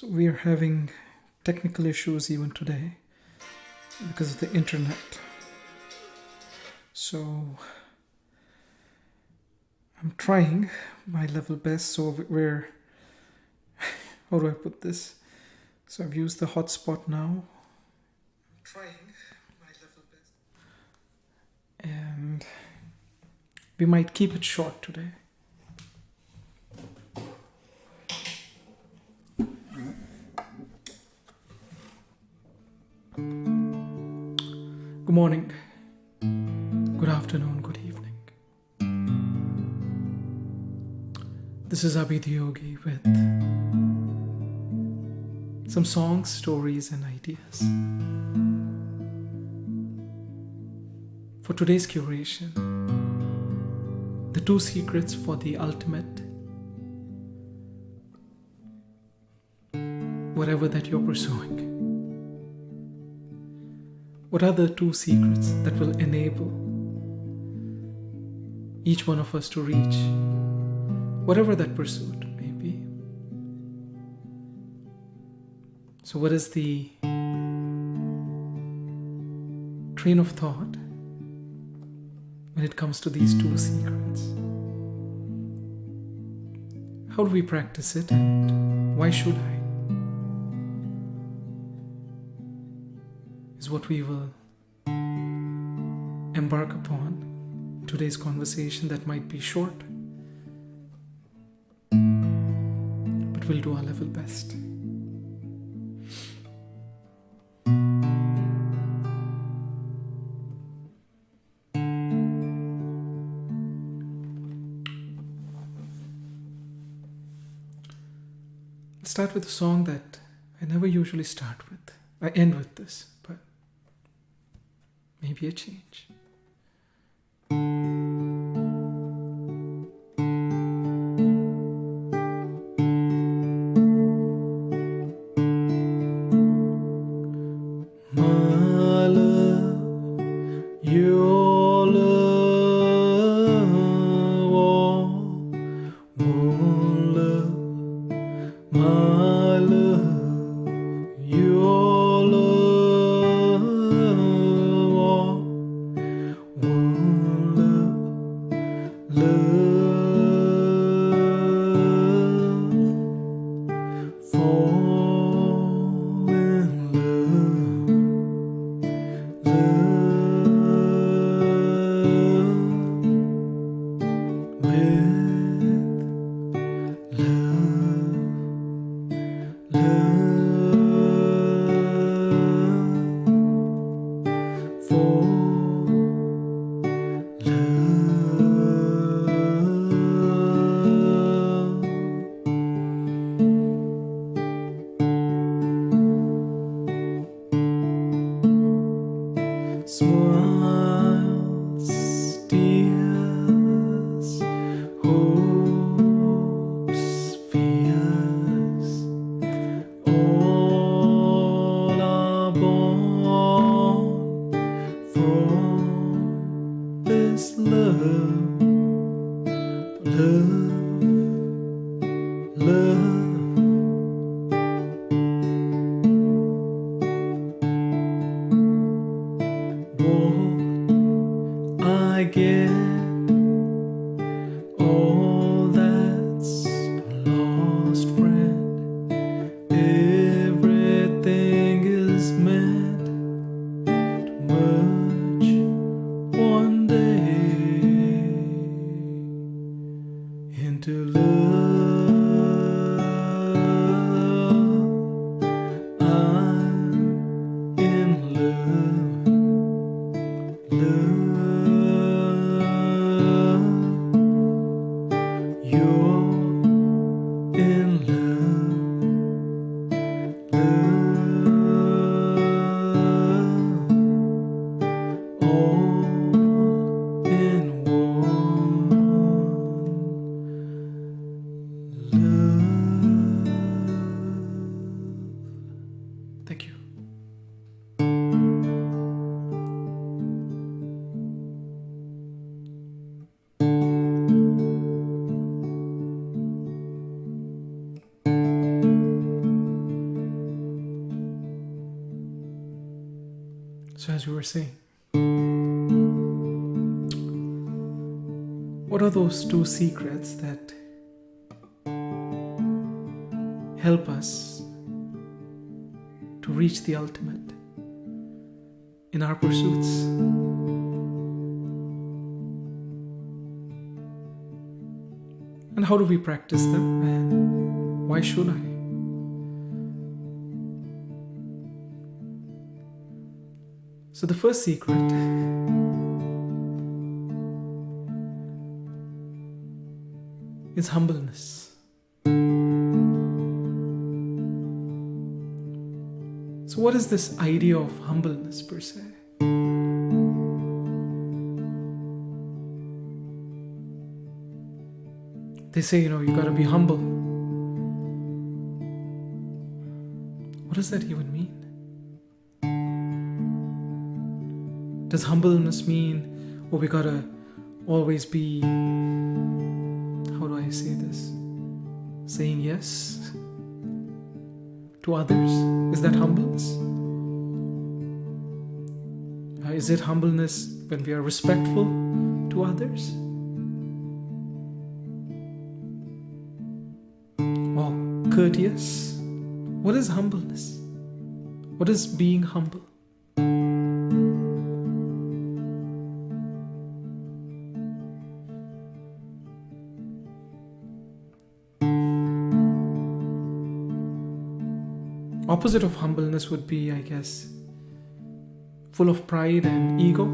So we are having technical issues even today because of the internet. So I'm trying my level best. So we're, how do I put this? So I've used the hotspot now. I'm trying my level best. And we might keep it short today. Good morning, good afternoon, good evening. This is Abhi DhiYogi with some songs, stories, and ideas. For today's curation, the 2 secrets for the ultimate, whatever that you're pursuing. What are the 2 secrets that will enable each one of us to reach whatever that pursuit may be? So what is the train of thought when it comes to these 2 secrets? How do we practice it, and why should I? Is what we will embark upon in today's conversation that might be short, but we'll do our level best. I'll start with a song that I never usually start with. I end with this, but maybe a change. My love, your love, one love, my love, your love, one love, fall in love, smiles, tears, hopes, fears, all are born from this love, love, love. What I get, all that's lost, friend. Everything is meant to merge one day. So as we were saying, what are those two secrets that help us to reach the ultimate in our pursuits? And how do we practice them? And why should I? So the first secret is humbleness. So what is this idea of humbleness per se? They say, you gotta be humble. What does that even mean? Does humbleness mean, we gotta always be, how do I say this? Saying yes to others? Is that humbleness? Is it humbleness when we are respectful to others? Or courteous? What is humbleness? What is being humble? Opposite of humbleness would be, I guess, full of pride and ego.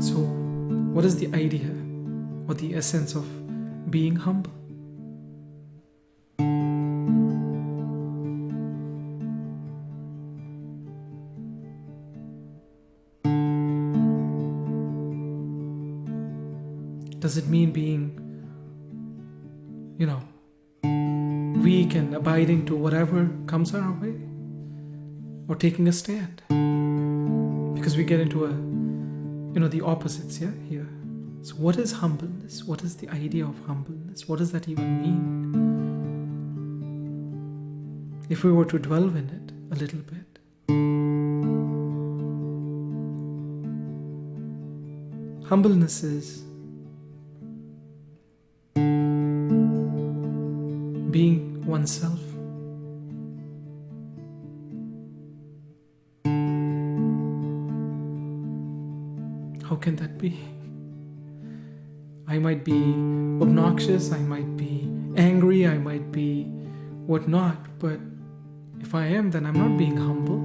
So, what is the idea or the essence of being humble? Does it mean being weak and abiding to whatever comes our way? Or taking a stand? Because we get into the opposites, here. So what is humbleness? What is the idea of humbleness? What does that even mean? If we were to dwell in it a little bit. Humbleness is being oneself. How can that be? I might be obnoxious, I might be angry, I might be whatnot, but if I am, then I'm not being humble.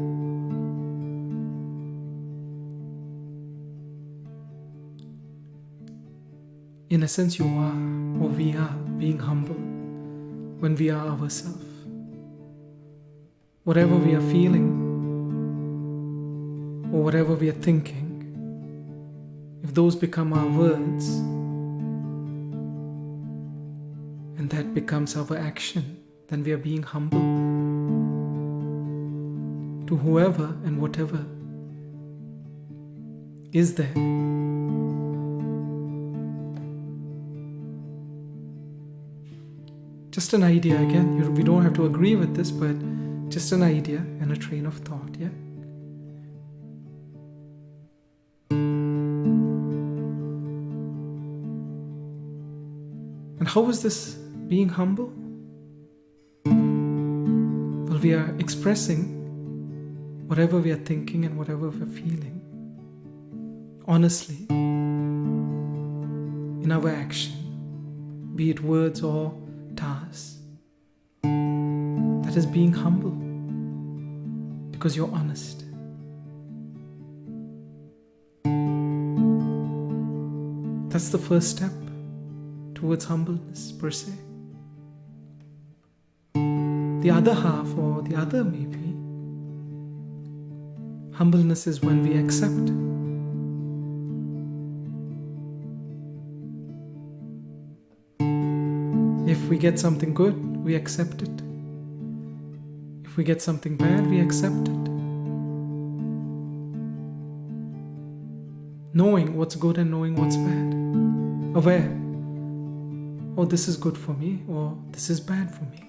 In a sense, you are, or we are, being humble when we are ourselves. Whatever we are feeling, or whatever we are thinking, if those become our words, and that becomes our action, then we are being humble to whoever and whatever is there. Just an idea again. We don't have to agree with this, but just an idea and a train of thought, And how is this being humble? Well, we are expressing whatever we are thinking and whatever we are feeling honestly in our action, be it words or tasks. That is being humble because you're honest. That's the first step towards humbleness per se. The other half, or the other maybe, humbleness is when we accept. If we get something good, we accept it. If we get something bad, we accept it. Knowing what's good and knowing what's bad. Aware. Oh, this is good for me, or this is bad for me.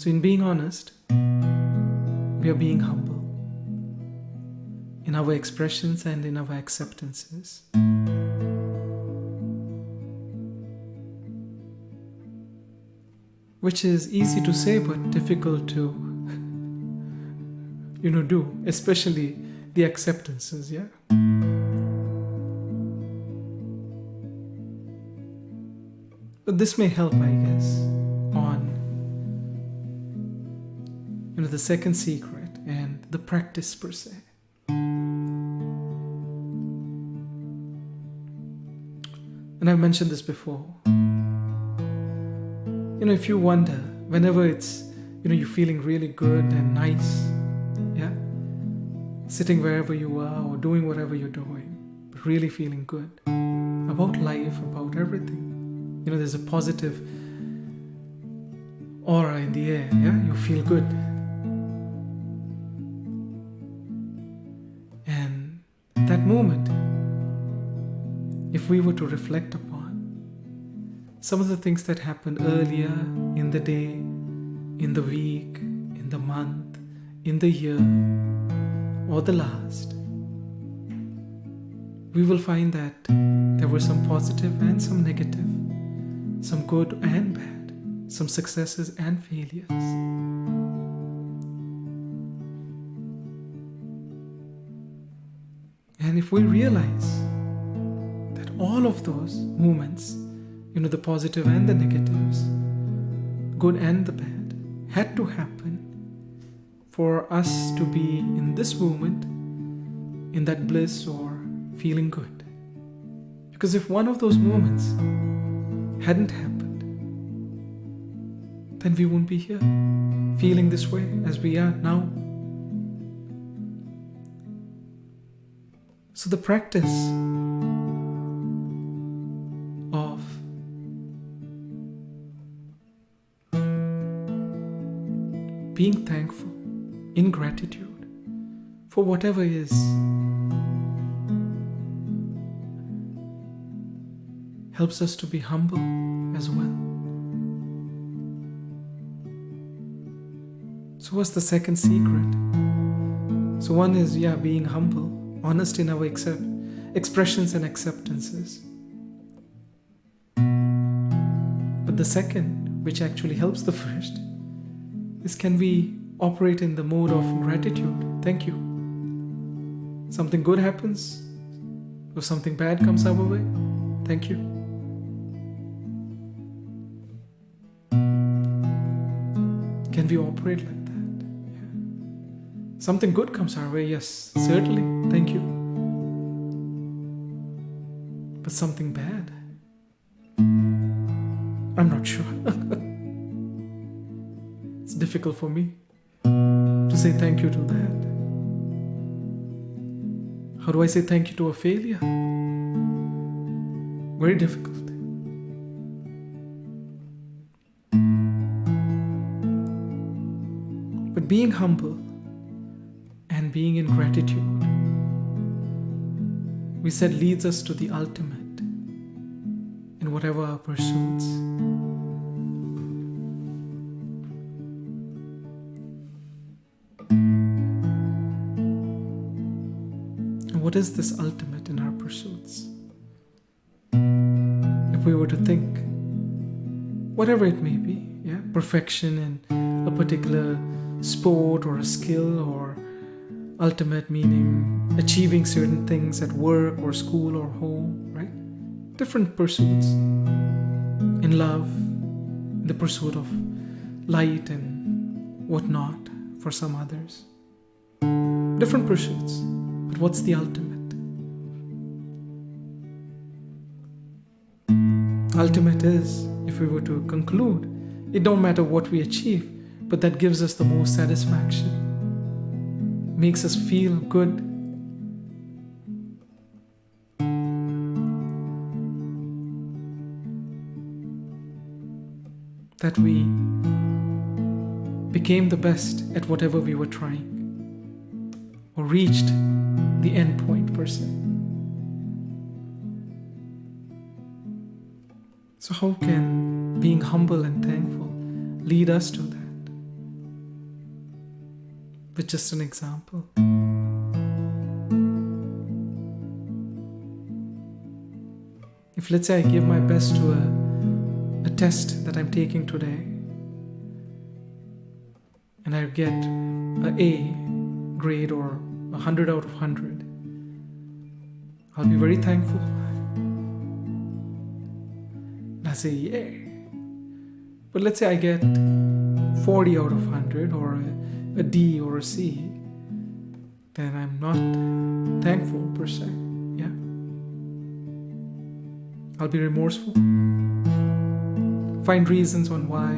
So in being honest, we are being humble in our expressions and in our acceptances. Which is easy to say but difficult to do, especially the acceptances, yeah? But this may help, I guess, on the second secret and the practice per se. And I've mentioned this before. If you wonder, whenever it's, you're feeling really good and nice, yeah, sitting wherever you are or doing whatever you're doing, but really feeling good about life, about everything. There's a positive aura in the air, yeah, you feel good. And that moment, if we were to reflect upon some of the things that happened earlier in the day, in the week, in the month, in the year, or the last, we will find that there were some positive and some negative, some good and bad, some successes and failures. And if we realize that all of those moments, the positive and the negatives, good and the bad, had to happen for us to be in this moment, in that bliss or feeling good. Because if one of those moments hadn't happened, then we wouldn't be here, feeling this way as we are now. So the practice of being thankful in gratitude for whatever is helps us to be humble as well. So what's the second secret? So one is, being humble, honest in our expressions and acceptances. But the second, which actually helps the first, is can we operate in the mode of gratitude? Thank you. Something good happens, or something bad comes our way, thank you. Can we operate like that? Yeah. Something good comes our way, yes, certainly, thank you. But something bad, I'm not sure. It's difficult for me to say thank you to that. How do I say thank you to a failure? Very difficult. But being humble and being in gratitude, we said, leads us to the ultimate in whatever our pursuits. What is this ultimate in our pursuits? If we were to think, whatever it may be, perfection in a particular sport or a skill, or ultimate meaning achieving certain things at work or school or home, right? Different pursuits in love, in the pursuit of light and whatnot for some others. Different pursuits. But what's the ultimate? Ultimate is, if we were to conclude, it don't matter what we achieve, but that gives us the most satisfaction, makes us feel good. That we became the best at whatever we were trying, or reached the end point per se. So how can being humble and thankful lead us to that? with just an example. If let's say I give my best to a test that I'm taking today, and I get an A grade or 100 out of 100, I'll be very thankful. And I say, yay. But let's say I get 40 out of 100 or a D or a C, then I'm not thankful per se. Yeah, I'll be remorseful, find reasons on why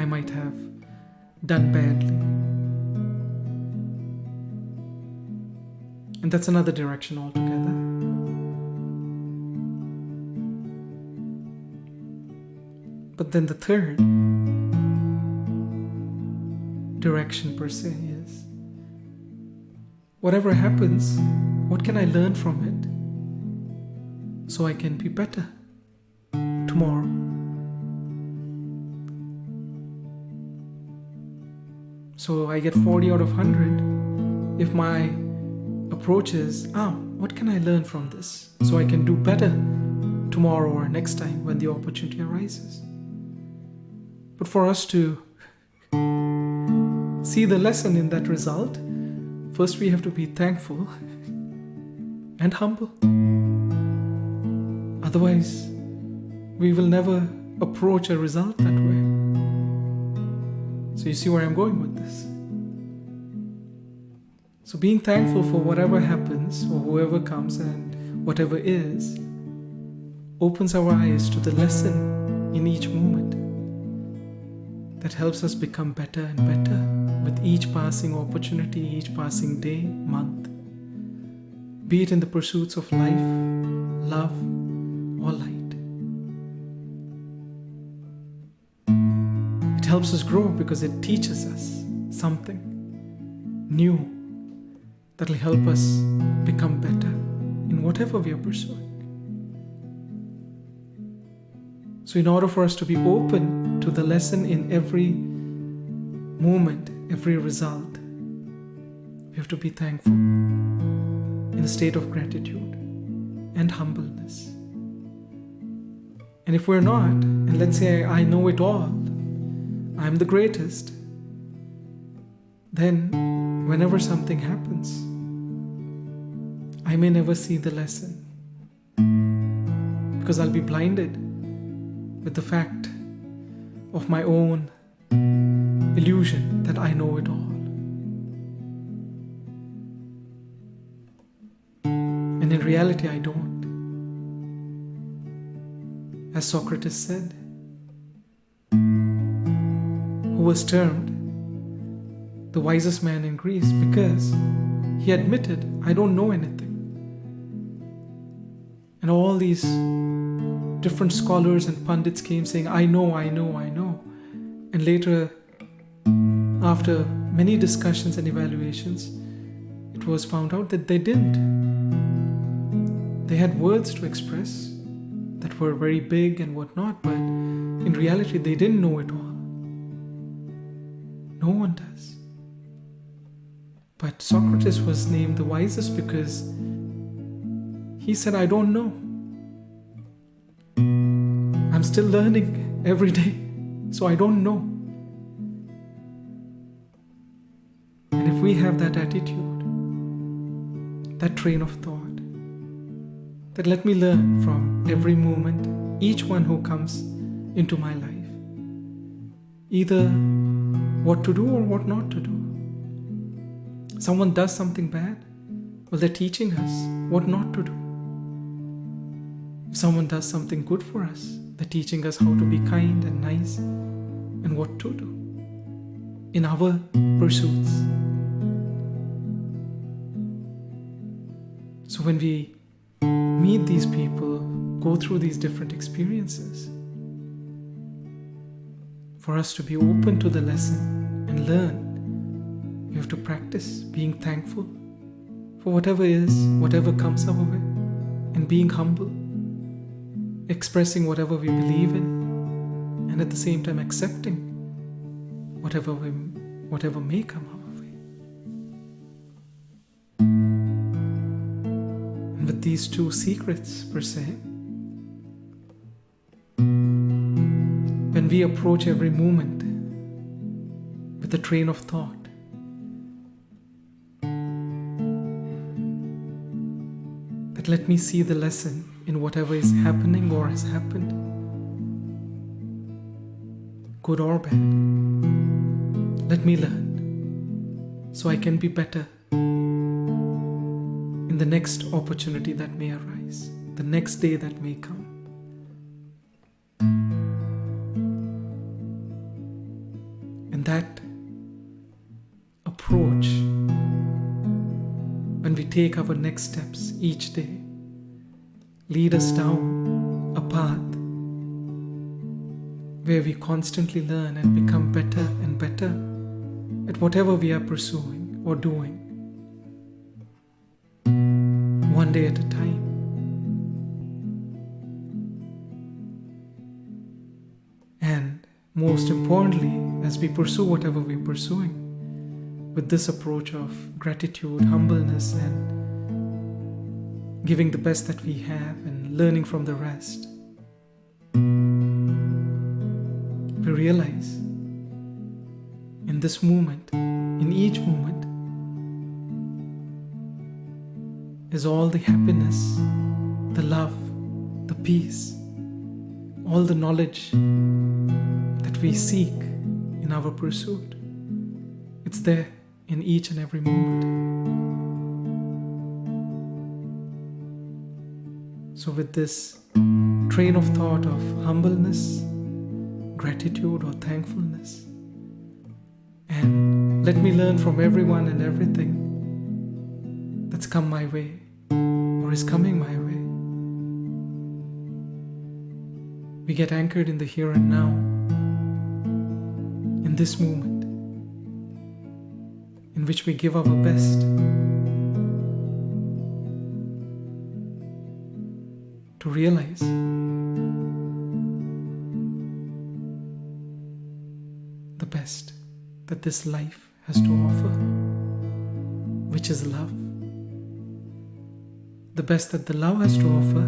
I might have done badly. And that's another direction altogether. But then the third direction per se is, whatever happens, what can I learn from it so I can be better tomorrow? So I get 40 out of 100. If my approach is, what can I learn from this so I can do better tomorrow or next time when the opportunity arises? But for us to see the lesson in that result, first we have to be thankful and humble. Otherwise, we will never approach a result that way. So you see where I'm going with this. So being thankful for whatever happens or whoever comes and whatever is opens our eyes to the lesson in each moment that helps us become better and better with each passing opportunity, each passing day, month, be it in the pursuits of life, love, or light. It helps us grow because it teaches us something new that will help us become better in whatever we are pursuing. So in order for us to be open to the lesson in every moment, every result, we have to be thankful in a state of gratitude and humbleness. And if we're not, and let's say I know it all, I'm the greatest, then whenever something happens, I may never see the lesson because I'll be blinded with the fact of my own illusion that I know it all. And in reality, I don't. As Socrates said, who was termed the wisest man in Greece because he admitted, I don't know anything. And all these different scholars and pundits came saying, I know. And later, after many discussions and evaluations, it was found out that they didn't. They had words to express that were very big and whatnot, but in reality, they didn't know it all. No one does. But Socrates was named the wisest because he said, I don't know. I'm still learning every day, so I don't know. And if we have that attitude, that train of thought, that let me learn from every moment, each one who comes into my life, either what to do or what not to do. Someone does something bad, well, they're teaching us what not to do. If someone does something good for us, they're teaching us how to be kind and nice and what to do in our pursuits. So when we meet these people, go through these different experiences, for us to be open to the lesson and learn, we have to practice being thankful for whatever is, whatever comes our way, and being humble, expressing whatever we believe in, and at the same time accepting whatever may come our way. with these two secrets per se. When we approach every moment with a train of thought, that let me see the lesson in whatever is happening or has happened, good or bad. Let me learn so I can be better in the next opportunity that may arise, the next day that may come. And that approach, when we take our next steps each day, lead us down a path where we constantly learn and become better and better at whatever we are pursuing or doing, one day at a time. And most importantly, as we pursue whatever we're pursuing, with this approach of gratitude, humbleness, and giving the best that we have and learning from the rest, we realize in this moment, in each moment, is all the happiness, the love, the peace, all the knowledge that we seek in our pursuit. It's there in each and every moment. So with this train of thought of humbleness, gratitude or thankfulness, and let me learn from everyone and everything that's come my way or is coming my way, we get anchored in the here and now, in this moment, in which we give our best to realize the best that this life has to offer, which is love. The best that the love has to offer,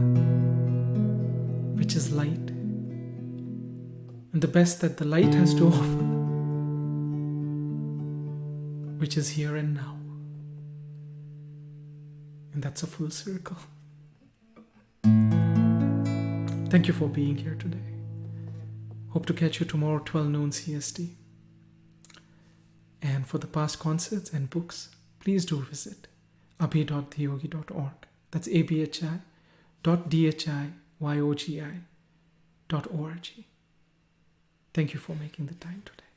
which is light. And the best that the light has to offer, which is here and now. And that's a full circle. Thank you for being here today. Hope to catch you tomorrow, 12 noon CST. And for the past concerts and books, please do visit abhi.dhiyogi.org. That's abhi.dhiyogi.org. Thank you for making the time today.